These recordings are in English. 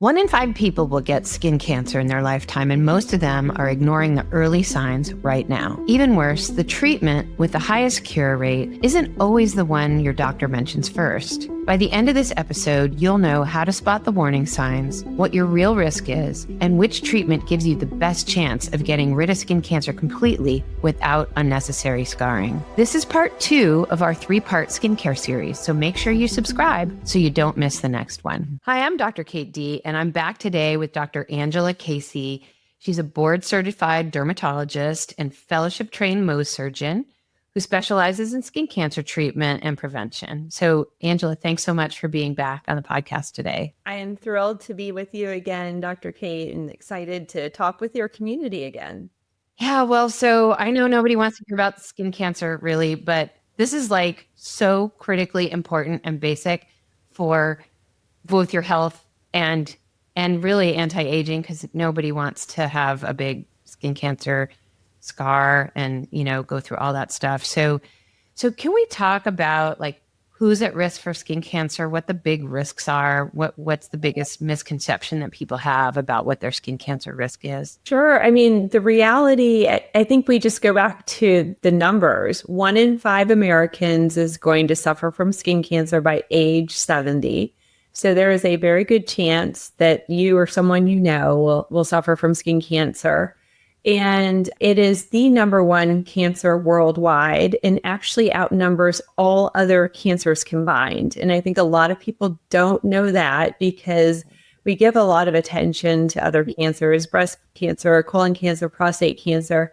1 in 5 people will get skin cancer in their lifetime, and most of them are ignoring the early signs right now. Even worse, the treatment with the highest cure rate isn't always the one your doctor mentions first. By the end of this episode, you'll know how to spot the warning signs, what your real risk is, and which treatment gives you the best chance of getting rid of skin cancer completely without unnecessary scarring. This is part 2 of our 3-part skincare series, so make sure you subscribe so you don't miss the next one. Hi, I'm Dr. Kate D, and I'm back today with Dr. Angela Casey. She's a board-certified dermatologist and fellowship-trained Mohs surgeon who specializes in skin cancer treatment and prevention. So, Angela, thanks so much for being back on the podcast today. I am thrilled to be with you again, Dr. Kate, and excited to talk with your community again. Yeah, well, so I know nobody wants to hear about skin cancer really, but this is like so critically important and basic for both your health and really anti-aging, because nobody wants to have a big skin cancer scar and, go through all that stuff. So can we talk about like who's at risk for skin cancer, what the big risks are, what's the biggest misconception that people have about what their skin cancer risk is? Sure. I mean, the reality, I think we just go back to the numbers. 1 in 5 Americans is going to suffer from skin cancer by age 70. So there is a very good chance that you or someone you know will suffer from skin cancer. And it is the number 1 cancer worldwide and actually outnumbers all other cancers combined. And I think a lot of people don't know that because we give a lot of attention to other cancers, breast cancer, colon cancer, prostate cancer,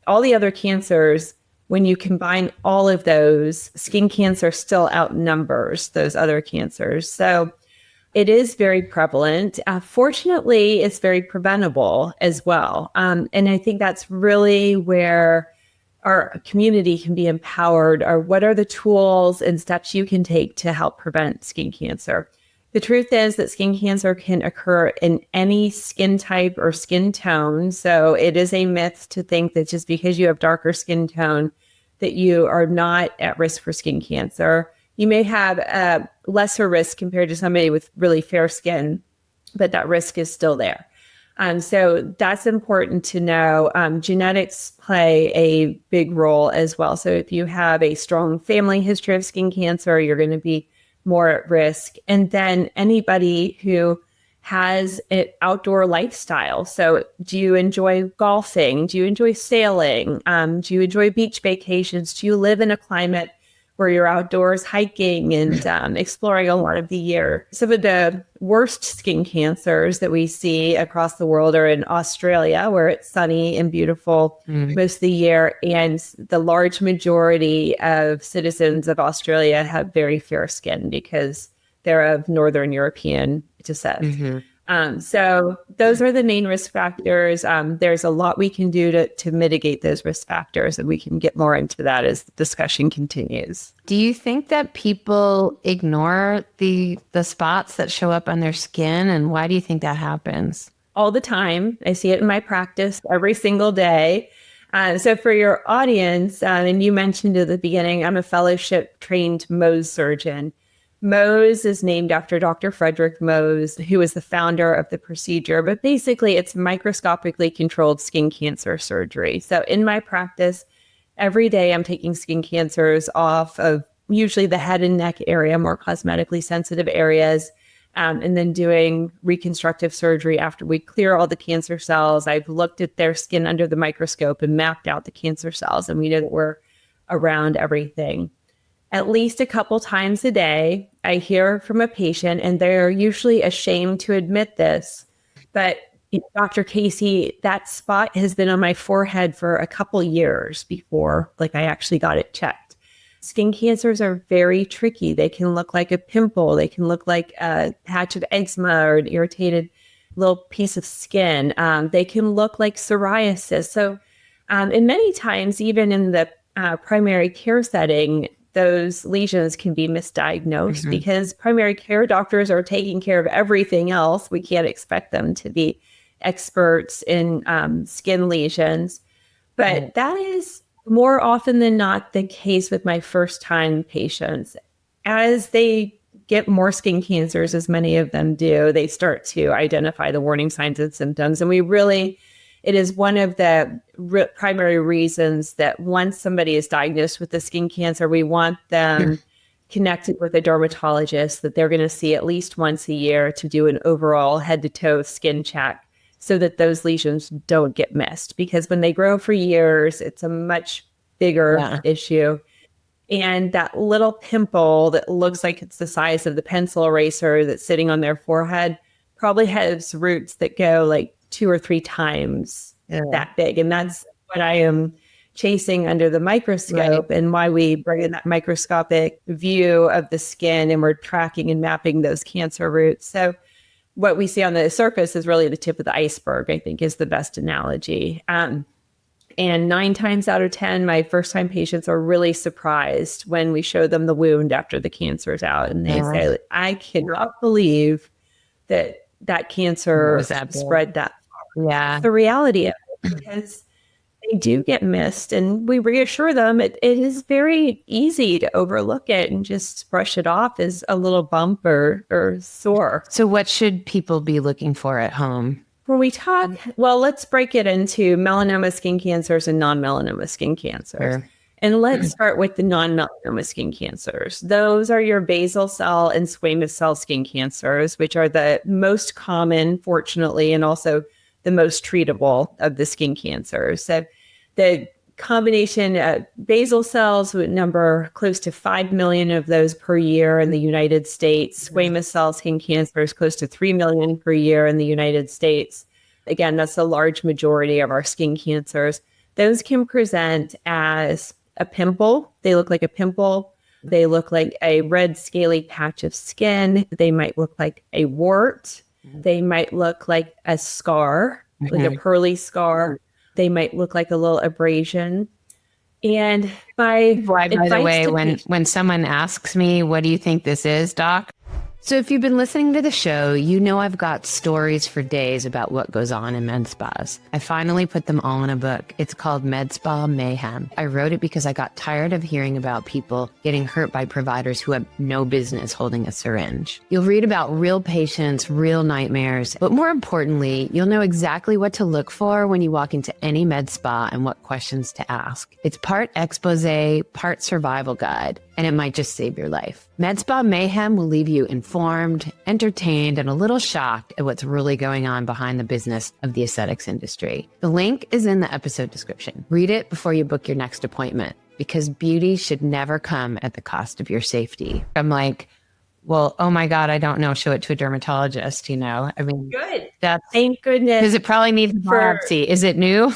all the other cancers. When you combine all of those, skin cancer still outnumbers those other cancers. So it is very prevalent. Fortunately, it's very preventable as well. And I think that's really where our community can be empowered, or what are the tools and steps you can take to help prevent skin cancer. The truth is that skin cancer can occur in any skin type or skin tone. So it is a myth to think that just because you have darker skin tone, that you are not at risk for skin cancer. You may have a lesser risk compared to somebody with really fair skin, but that risk is still there. So that's important to know. Genetics play a big role as well. So if you have a strong family history of skin cancer, you're going to be more at risk. And then anybody who has an outdoor lifestyle. So do you enjoy golfing? Do you enjoy sailing? Do you enjoy beach vacations? Do you live in a climate where you're outdoors hiking and exploring a lot of the year? Some of the worst skin cancers that we see across the world are in Australia, where it's sunny and beautiful most of the year. And the large majority of citizens of Australia have very fair skin because they're of Northern European descent. So those are the main risk factors. There's a lot we can do to mitigate those risk factors, and we can get more into that as the discussion continues. Do you think that people ignore the spots that show up on their skin, and why do you think that happens? All the time. I see it in my practice every single day. So for your audience, and you mentioned at the beginning, I'm a fellowship trained Mohs surgeon. Mohs is named after Dr. Frederick Mohs, who was the founder of the procedure, but basically it's microscopically controlled skin cancer surgery. So in my practice, every day I'm taking skin cancers off of usually the head and neck area, more cosmetically sensitive areas, and then doing reconstructive surgery after we clear all the cancer cells. I've looked at their skin under the microscope and mapped out the cancer cells, and we know that we're around everything. At least a couple times a day, I hear from a patient, and they're usually ashamed to admit this, but Dr. Casey, that spot has been on my forehead for a couple years before, I actually got it checked. Skin cancers are very tricky. They can look like a pimple. They can look like a patch of eczema or an irritated little piece of skin. They can look like psoriasis. So, and many times, even in the primary care setting, those lesions can be misdiagnosed because primary care doctors are taking care of everything else. We can't expect them to be experts in skin lesions. But that is more often than not the case with my first-time patients. As they get more skin cancers, as many of them do, they start to identify the warning signs and symptoms. And it is one of the primary reasons that once somebody is diagnosed with a skin cancer, we want them connected with a dermatologist that they're going to see at least once a year to do an overall head to toe skin check so that those lesions don't get missed. Because when they grow for years, it's a much bigger issue. And that little pimple that looks like it's the size of the pencil eraser that's sitting on their forehead probably has roots that go like 2 or 3 times that big. And that's what I am chasing under the microscope, and why we bring in that microscopic view of the skin, and we're tracking and mapping those cancer roots. So what we see on the surface is really the tip of the iceberg, I think is the best analogy. And 9 times out of 10, my first-time patients are really surprised when we show them the wound after the cancer's out. And they say, I cannot believe that cancer spread that far. Yeah. The reality of it, because they do get missed, and we reassure them it is very easy to overlook it and just brush it off as a little bump or sore. So what should people be looking for at home? When we talk, well, let's break it into melanoma skin cancers and non-melanoma skin cancers. Sure. And let's start with the non-melanoma skin cancers. Those are your basal cell and squamous cell skin cancers, which are the most common, fortunately, and also the most treatable of the skin cancers. So the combination of basal cells would number close to 5 million of those per year in the United States. Squamous cell skin cancers close to 3 million per year in the United States. Again, that's a large majority of our skin cancers. Those can present as a pimple. They look like a pimple. They look like a red scaly patch of skin. They might look like a wart. They might look like a scar, like a pearly scar. They might look like a little abrasion. And by the way, when someone asks me, what do you think this is, doc? So if you've been listening to the show, you know I've got stories for days about what goes on in med spas. I finally put them all in a book. It's called Med Spa Mayhem. I wrote it because I got tired of hearing about people getting hurt by providers who have no business holding a syringe. You'll read about real patients, real nightmares, but more importantly, you'll know exactly what to look for when you walk into any med spa and what questions to ask. It's part expose, part survival guide, and it might just save your life. Med Spa Mayhem will leave you informed, entertained, and a little shocked at what's really going on behind the business of the aesthetics industry. The link is in the episode description. Read it before you book your next appointment, because beauty should never come at the cost of your safety. I'm like, well, oh my God, I don't know. Show it to a dermatologist, you know? I mean, good. Thank goodness. Because it probably needs a biopsy. Is it new?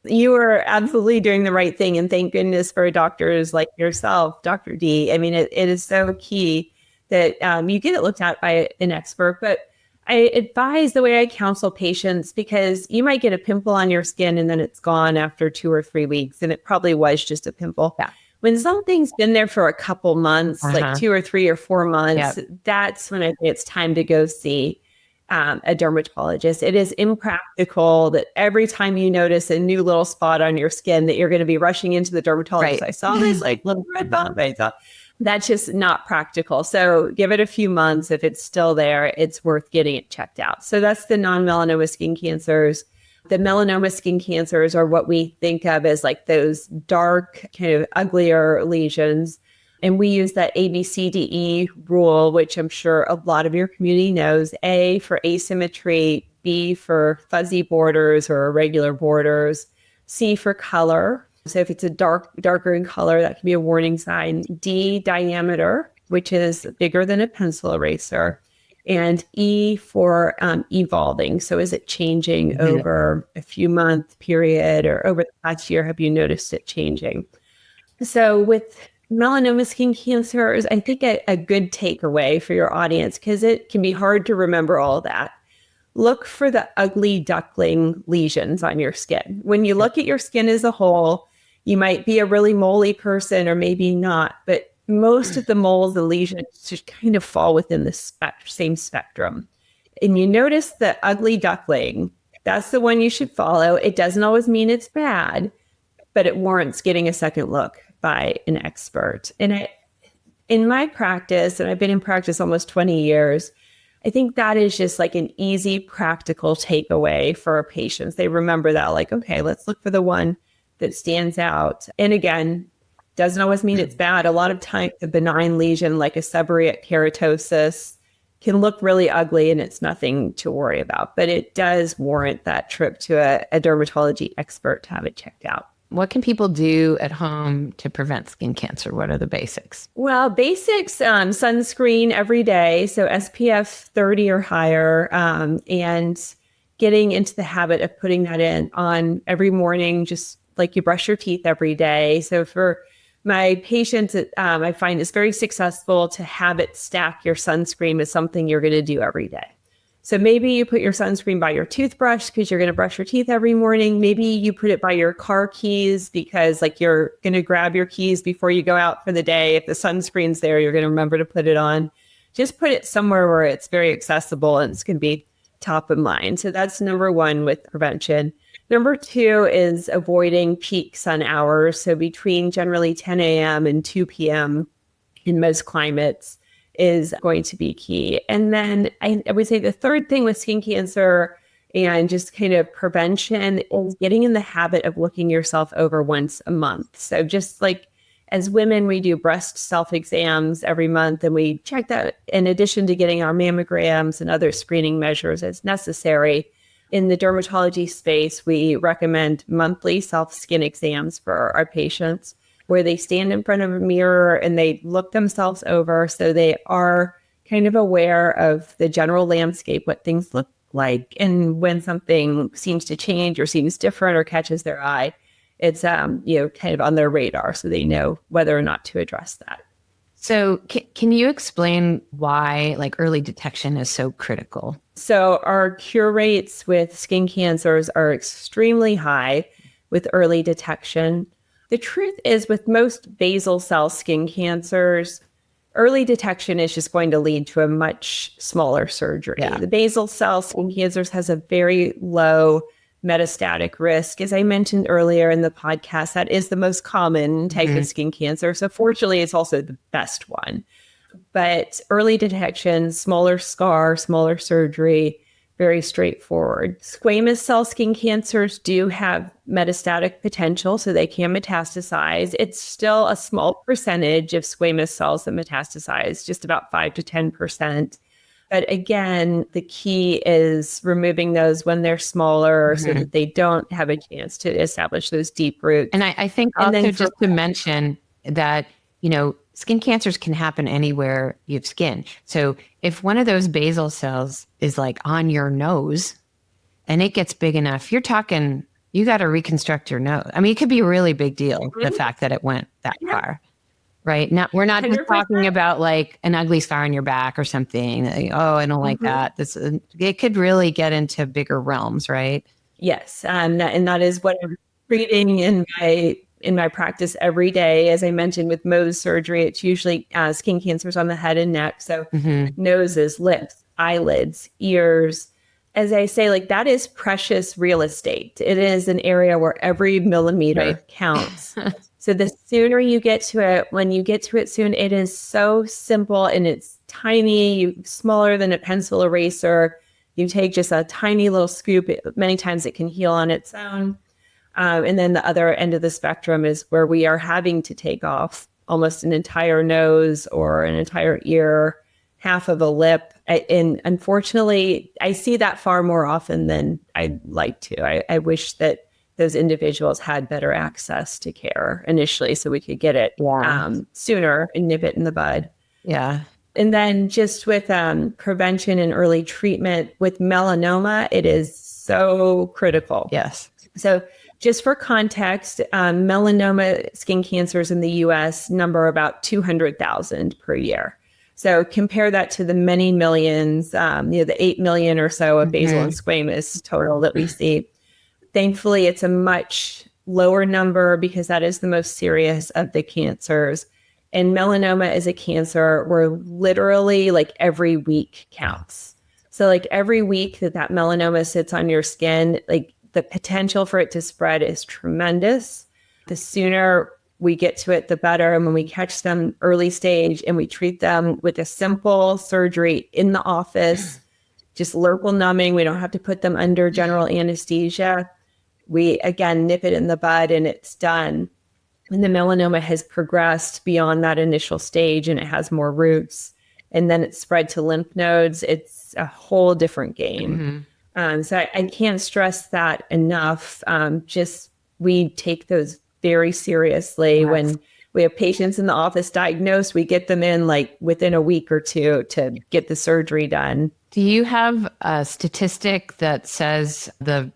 You were absolutely doing the right thing. And thank goodness for doctors like yourself, Dr. D. I mean, it is so key that you get it looked at by an expert. But I advise the way I counsel patients, because you might get a pimple on your skin and then it's gone after 2 or 3 weeks. And it probably was just a pimple. Yeah. When something's been there for a couple months, like 2 or 3 or 4 months, that's when I think it's time to go see a dermatologist. It is impractical that every time you notice a new little spot on your skin that you're going to be rushing into the dermatologist. I saw this like little red bump. That's just not practical. So give it a few months. If it's still there, it's worth getting it checked out. So that's the non-melanoma skin cancers. The melanoma skin cancers are what we think of as like those dark, kind of uglier lesions. And we use that ABCDE rule, which I'm sure a lot of your community knows. A for asymmetry, B for fuzzy borders or irregular borders, C for color. So if it's darker in color, that can be a warning sign. D, diameter, which is bigger than a pencil eraser. And E for evolving. So is it changing over a few month period or over the past year? Have you noticed it changing? So with melanoma skin cancers, I think a good takeaway for your audience, because it can be hard to remember all that. Look for the ugly duckling lesions on your skin. When you look at your skin as a whole, you might be a really moly person or maybe not, but most of the moles and lesions just kind of fall within the same spectrum. And you notice the ugly duckling, that's the one you should follow. It doesn't always mean it's bad, but it warrants getting a second look by an expert. And In my practice, and I've been in practice almost 20 years, I think that is just like an easy, practical takeaway for our patients. They remember that, like, okay, let's look for the one that stands out. And again, doesn't always mean it's bad. A lot of times, a benign lesion like a seborrheic keratosis can look really ugly and it's nothing to worry about. But it does warrant that trip to a dermatology expert to have it checked out. What can people do at home to prevent skin cancer? What are the basics? Well, basics, sunscreen every day. So SPF 30 or higher, and getting into the habit of putting that in on every morning, just like you brush your teeth every day. So for my patients, I find it's very successful to habit stack your sunscreen as something you're going to do every day. So maybe you put your sunscreen by your toothbrush because you're going to brush your teeth every morning. Maybe you put it by your car keys because like you're going to grab your keys before you go out for the day. If the sunscreen's there, you're going to remember to put it on. Just put it somewhere where it's very accessible and it's going to be top of mind. So that's number one with prevention. Number two is avoiding peak sun hours. So between generally 10 a.m. and 2 p.m. in most climates is going to be key. And then I would say the third thing with skin cancer and just kind of prevention is getting in the habit of looking yourself over once a month. So just like as women, we do breast self-exams every month, and we check that in addition to getting our mammograms and other screening measures as necessary. In the dermatology space, we recommend monthly self-skin exams for our patients, where they stand in front of a mirror and they look themselves over so they are kind of aware of the general landscape, what things look like. And when something seems to change or seems different or catches their eye, it's kind of on their radar so they know whether or not to address that. So can you explain why like early detection is so critical? So our cure rates with skin cancers are extremely high with early detection. The truth is, with most basal cell skin cancers, early detection is just going to lead to a much smaller surgery. Yeah. The basal cell skin cancers has a very low metastatic risk. As I mentioned earlier in the podcast, that is the most common type of skin cancer. So fortunately, it's also the best one. But early detection, smaller scar, smaller surgery, very straightforward. Squamous cell skin cancers do have metastatic potential, so they can metastasize. It's still a small percentage of squamous cells that metastasize, just about 5 to 10%. But again, the key is removing those when they're smaller so that they don't have a chance to establish those deep roots. And I think also just to mention that, skin cancers can happen anywhere you have skin. So if one of those basal cells is like on your nose and it gets big enough, you're talking, you got to reconstruct your nose. I mean, it could be a really big deal, the fact that it went that far, right? Now, we're not just 100%. talking about like an ugly scar on your back or something. Oh, I don't like that. It could really get into bigger realms, right? Yes. And that is what I'm treating in my practice every day. As I mentioned, with Mohs surgery, it's usually skin cancers on the head and neck. So noses, lips, eyelids, ears. As I say, like that is precious real estate. It is an area where every millimeter counts. So the sooner you get to it, when you get to it soon, it is so simple and it's tiny, smaller than a pencil eraser. You take just a tiny little scoop. Many times it can heal on its own. And then the other end of the spectrum is where we are having to take off almost an entire nose or an entire ear, half of a lip. And unfortunately, I see that far more often than I'd like to. I wish that those individuals had better access to care initially so we could get it sooner and nip it in the bud. Yeah. And then just with prevention and early treatment with melanoma, it is so critical. Yes. So just for context, melanoma skin cancers in the U.S. number about 200,000 per year. So compare that to the many millions, the 8 million or so of basal and squamous total that we see. Thankfully, it's a much lower number because that is the most serious of the cancers. And melanoma is a cancer where literally like every week counts. So like every week that melanoma sits on your skin, like the potential for it to spread is tremendous. The sooner we get to it, the better. And when we catch them early stage and we treat them with a simple surgery in the office, just local numbing, we don't have to put them under general anesthesia. We, again, nip it in the bud and it's done. When the melanoma has progressed beyond that initial stage and it has more roots, and then it's spread to lymph nodes, it's a whole different game. So I can't stress that enough. Just we take those very seriously. Yes. When we have patients in the office diagnosed, we get them in like within a week or two to get the surgery done. Do you have a statistic that says the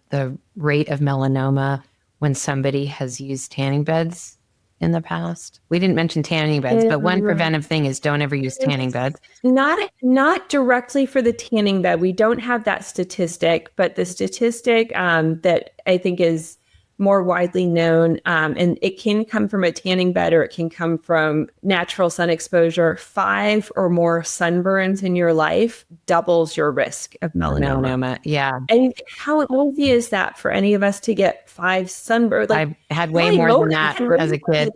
rate of melanoma when somebody has used tanning beds in the past? We didn't mention tanning beds, but one preventive thing is don't ever use tanning beds. Not directly for the tanning bed. We don't have that statistic, but the statistic that I think is more widely known, and it can come from a tanning bed or it can come from natural sun exposure. 5 or more sunburns in your life doubles your risk of melanoma. Yeah. And how easy is that for any of us to get 5 sunburns? I've had way more than that as a kid.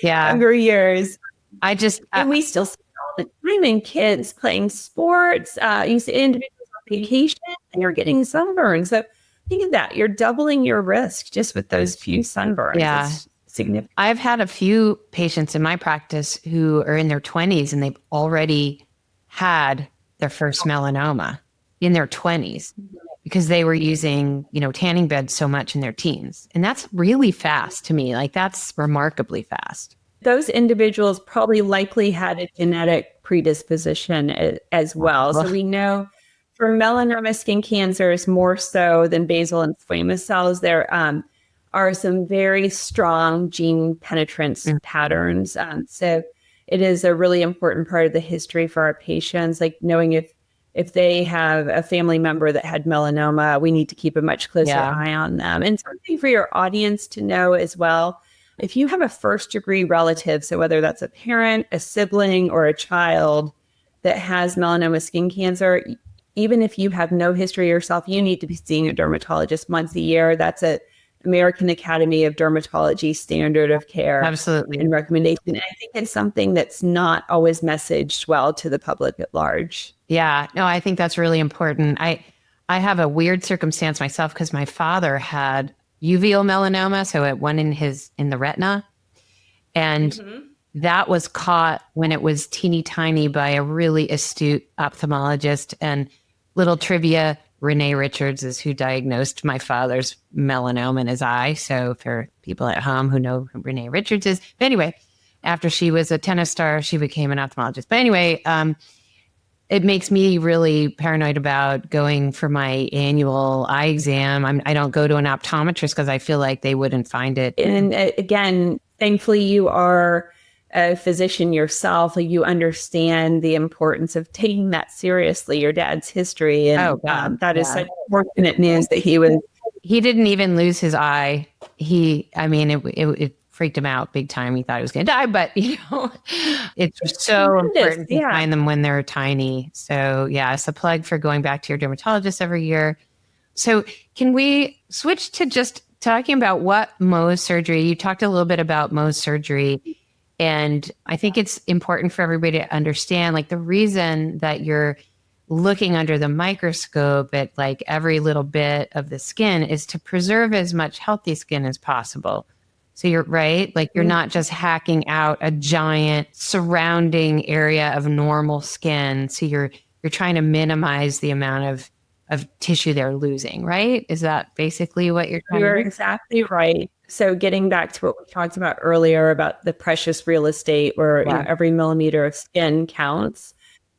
Yeah. Younger years. And we still see all the time in kids playing sports. You see individuals on vacation and you're getting sunburns. So think of that. You're doubling your risk just with those few sunburns. Yeah. It's significant. I've had a few patients in my practice who are in their 20s and they've already had their first melanoma in their 20s because they were using, tanning beds so much in their teens. And that's really fast to me. Like that's remarkably fast. Those individuals probably likely had a genetic predisposition as well. So we know for melanoma skin cancers, more so than basal and squamous cells, there are some very strong gene penetrance patterns. So it is a really important part of the history for our patients, like knowing if they have a family member that had melanoma, we need to keep a much closer eye on them. And something for your audience to know as well, if you have a first-degree relative, so whether that's a parent, a sibling, or a child that has melanoma skin cancer, even if you have no history yourself, you need to be seeing a dermatologist once a year. That's a American Academy of Dermatology standard of care. Absolutely. And recommendation. And I think it's something that's not always messaged well to the public at large. Yeah, no, I think that's really important. I have a weird circumstance myself because my father had uveal melanoma, so it went in the retina. And that was caught when it was teeny tiny by a really astute ophthalmologist. And little trivia, Renee Richards is who diagnosed my father's melanoma in his eye. So for people at home who know who Renee Richards is. But anyway, after she was a tennis star, she became an ophthalmologist. But anyway, it makes me really paranoid about going for my annual eye exam. I don't go to an optometrist because I feel like they wouldn't find it. And again, thankfully you are a physician yourself. You understand the importance of taking that seriously, your dad's history. And that is such fortunate news that he didn't even lose his eye. It freaked him out big time. He thought he was going to die, but it's so important to find them when they're tiny. So it's a plug for going back to your dermatologist every year. So can we switch to just talking about what Mohs surgery? You talked a little bit about Mohs surgery, and I think it's important for everybody to understand, like the reason that you're looking under the microscope at like every little bit of the skin is to preserve as much healthy skin as possible. So you're right, like you're not just hacking out a giant surrounding area of normal skin. So you're trying to minimize the amount of tissue they're losing, right? Is that basically what you're trying to do? You're exactly right. So getting back to what we talked about earlier about the precious real estate where every millimeter of skin counts.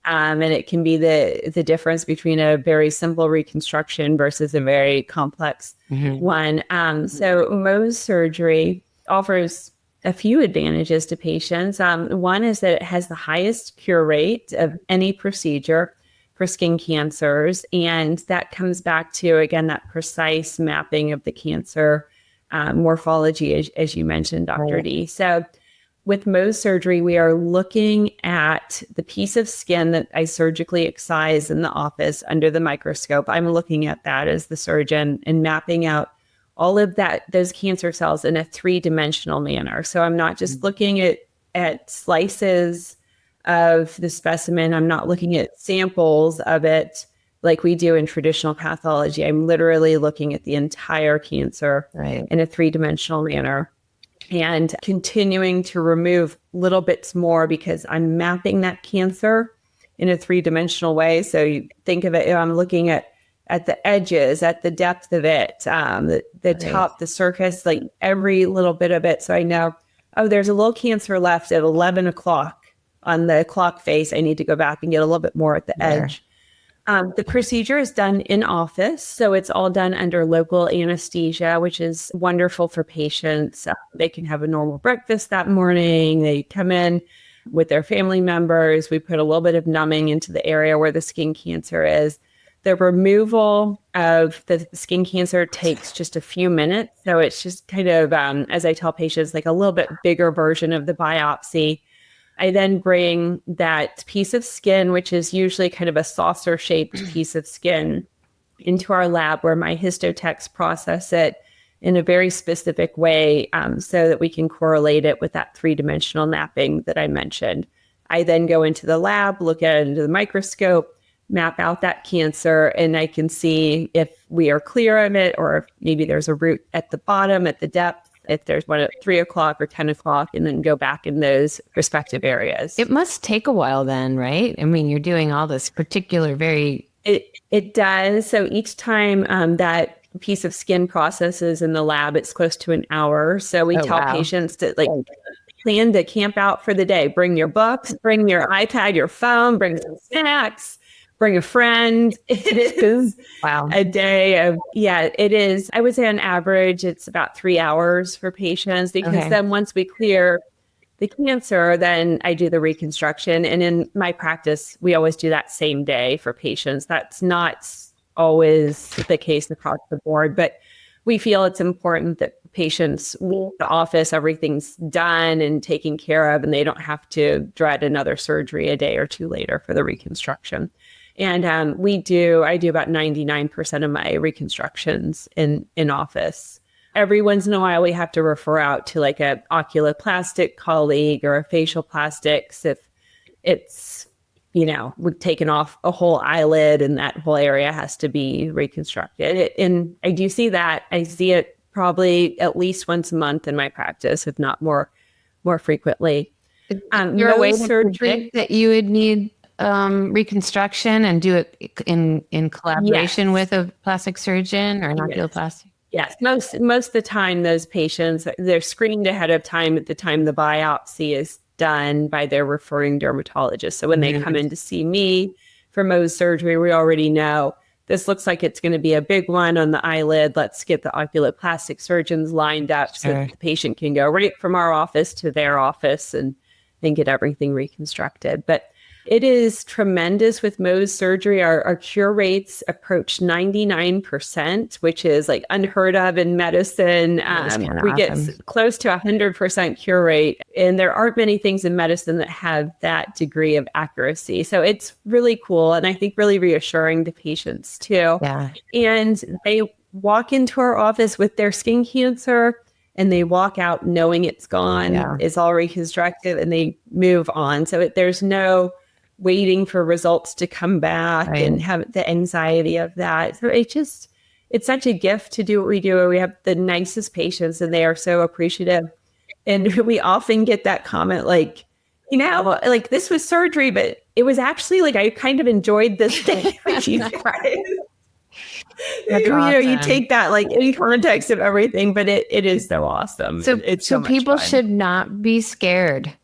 And it can be the difference between a very simple reconstruction versus a very complex one. So Mohs surgery offers a few advantages to patients. One is that it has the highest cure rate of any procedure for skin cancers. And that comes back to, again, that precise mapping of the cancer morphology, as you mentioned, Dr. D. So with Mohs surgery, we are looking at the piece of skin that I surgically excise in the office under the microscope. I'm looking at that as the surgeon and mapping out all of those cancer cells in a three-dimensional manner. So I'm not just looking at slices of the specimen. I'm not looking at samples of it like we do in traditional pathology. I'm literally looking at the entire cancer in a three-dimensional manner and continuing to remove little bits more because I'm mapping that cancer in a three-dimensional way. So you think of it, I'm looking at the edges, at the depth of it, the top, the surface, like every little bit of it. So I know, oh, there's a little cancer left at 11 o'clock on the clock face. I need to go back and get a little bit more at the edge. The procedure is done in office. So it's all done under local anesthesia, which is wonderful for patients. They can have a normal breakfast that morning. They come in with their family members. We put a little bit of numbing into the area where the skin cancer is. The removal of the skin cancer takes just a few minutes. So it's just kind of, as I tell patients, like a little bit bigger version of the biopsy. I then bring that piece of skin, which is usually kind of a saucer-shaped piece of skin, into our lab where my histotechs process it in a very specific way so that we can correlate it with that three-dimensional mapping that I mentioned. I then go into the lab, look at it under the microscope, map out that cancer, and I can see if we are clear of it or if maybe there's a root at the bottom, at the depth, if there's one at 3 o'clock or 10 o'clock, and then go back in those respective areas. It must take a while then, right? I mean, you're doing all this particular It does. So each time that piece of skin processes in the lab, it's close to an hour. So we tell patients to plan to camp out for the day. Bring your books, bring your iPad, your phone, bring some snacks, bring a friend. It is a day of, it is. I would say on average, it's about 3 hours for patients because then once we clear the cancer, then I do the reconstruction. And in my practice, we always do that same day for patients. That's not always the case across the board, but we feel it's important that patients leave the office, everything's done and taken care of, and they don't have to dread another surgery a day or two later for the reconstruction. And I do about 99% of my reconstructions in office. Every once in a while, we have to refer out to like an oculoplastic colleague or a facial plastics if it's, we've taken off a whole eyelid and that whole area has to be reconstructed. And I do see that. I see it probably at least once a month in my practice, if not more frequently. You're a way to predict that you would need reconstruction and do it in collaboration with a plastic surgeon or an oculoplastic? Yes, most of the time those patients, they're screened ahead of time at the time the biopsy is done by their referring dermatologist. So when they come in to see me for Mohs surgery, we already know this looks like it's going to be a big one on the eyelid. Let's get the oculoplastic surgeons lined up so that the patient can go right from our office to their office and get everything reconstructed. But it is tremendous with Mohs surgery. Our cure rates approach 99%, which is like unheard of in medicine. We get close to 100% cure rate. And there aren't many things in medicine that have that degree of accuracy. So it's really cool. And I think really reassuring to patients too. Yeah. And they walk into our office with their skin cancer and they walk out knowing it's gone, it's all reconstructed, and they move on. So there's no waiting for results to come back and have the anxiety of that. So it's such a gift to do what we do. We have the nicest patients and they are so appreciative. And we often get that comment like, like this was surgery, but it was actually like, I kind of enjoyed this day with you guys. You take that like in context of everything, but it is so awesome. So people fun. should not be scared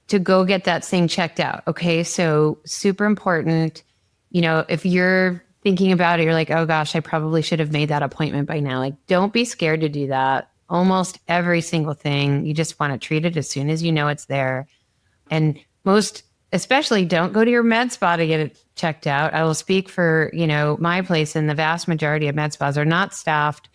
to go get that thing checked out. Okay. So super important, if you're thinking about it, you're like, oh gosh, I probably should have made that appointment by now. Like, don't be scared to do that. Almost every single thing, you just want to treat it as soon as you know it's there. And especially don't go to your med spa to get it checked out. I will speak for, my place, and the vast majority of med spas are not staffed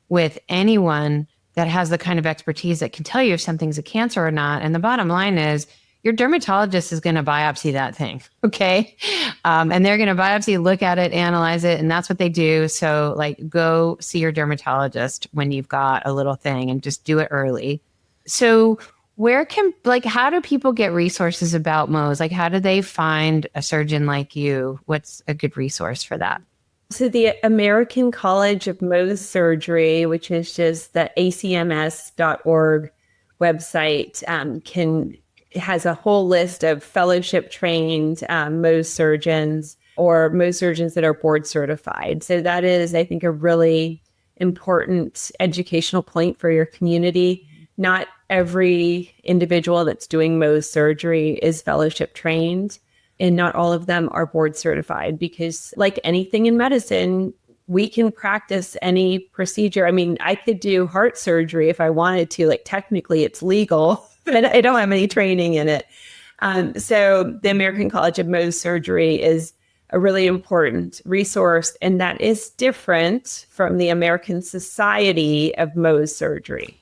with anyone that has the kind of expertise that can tell you if something's a cancer or not. And the bottom line is your dermatologist is going to biopsy that thing. Okay. And they're going to biopsy, look at it, analyze it. And that's what they do. So like go see your dermatologist when you've got a little thing and just do it early. So how do people get resources about Mohs? Like, how do they find a surgeon like you? What's a good resource for that? So the American College of Mohs Surgery, which is just the acms.org website, has a whole list of fellowship trained Mohs surgeons or Mohs surgeons that are board certified. So that is, I think, a really important educational point for your community. Not every individual that's doing Mohs surgery is fellowship trained, and not all of them are board certified because, like anything in medicine, we can practice any procedure. I mean, I could do heart surgery if I wanted to. Like, technically, it's legal, but I don't have any training in it. So the American College of Mohs Surgery is a really important resource, and that is different from the American Society of Mohs Surgery.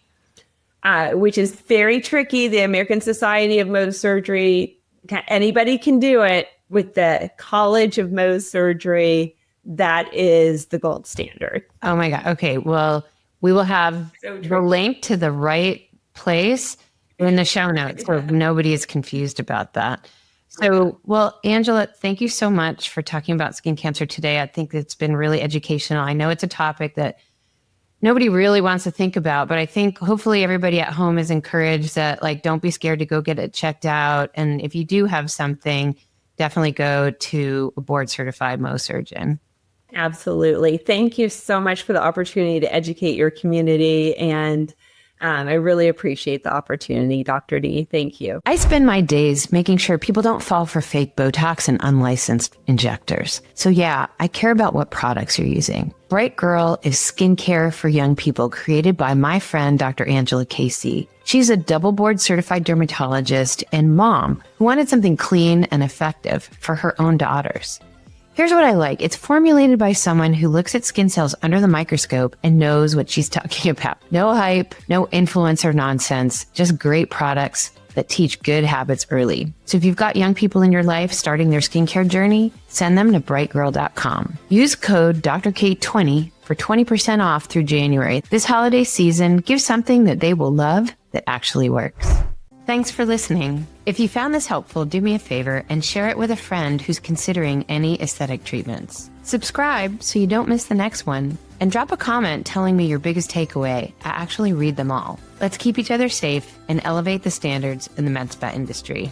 Which is very tricky. The American Society of Mohs Surgery, anybody can do it. With the College of Mohs Surgery, that is the gold standard. Oh my God. Okay. Well, we will have the link to the right place in the show notes so nobody is confused about that. So, well, Angela, thank you so much for talking about skin cancer today. I think it's been really educational. I know it's a topic that nobody really wants to think about, but I think hopefully everybody at home is encouraged that, like, don't be scared to go get it checked out. And if you do have something, definitely go to a board certified Mohs surgeon. Absolutely. Thank you so much for the opportunity to educate your community. And I really appreciate the opportunity, Dr. D. Thank you. I spend my days making sure people don't fall for fake Botox and unlicensed injectors. So yeah, I care about what products you're using. Bright Girl is skincare for young people created by my friend, Dr. Angela Casey. She's a double board certified dermatologist and mom who wanted something clean and effective for her own daughters. Here's what I like. It's formulated by someone who looks at skin cells under the microscope and knows what she's talking about. No hype, no influencer nonsense, just great products that teach good habits early. So if you've got young people in your life starting their skincare journey, send them to brightgirl.com. Use code DrKate20 for 20% off through January. This holiday season, give something that they will love that actually works. Thanks for listening. If you found this helpful, do me a favor and share it with a friend who's considering any aesthetic treatments. Subscribe so you don't miss the next one, and drop a comment telling me your biggest takeaway. I actually read them all. Let's keep each other safe and elevate the standards in the med spa industry.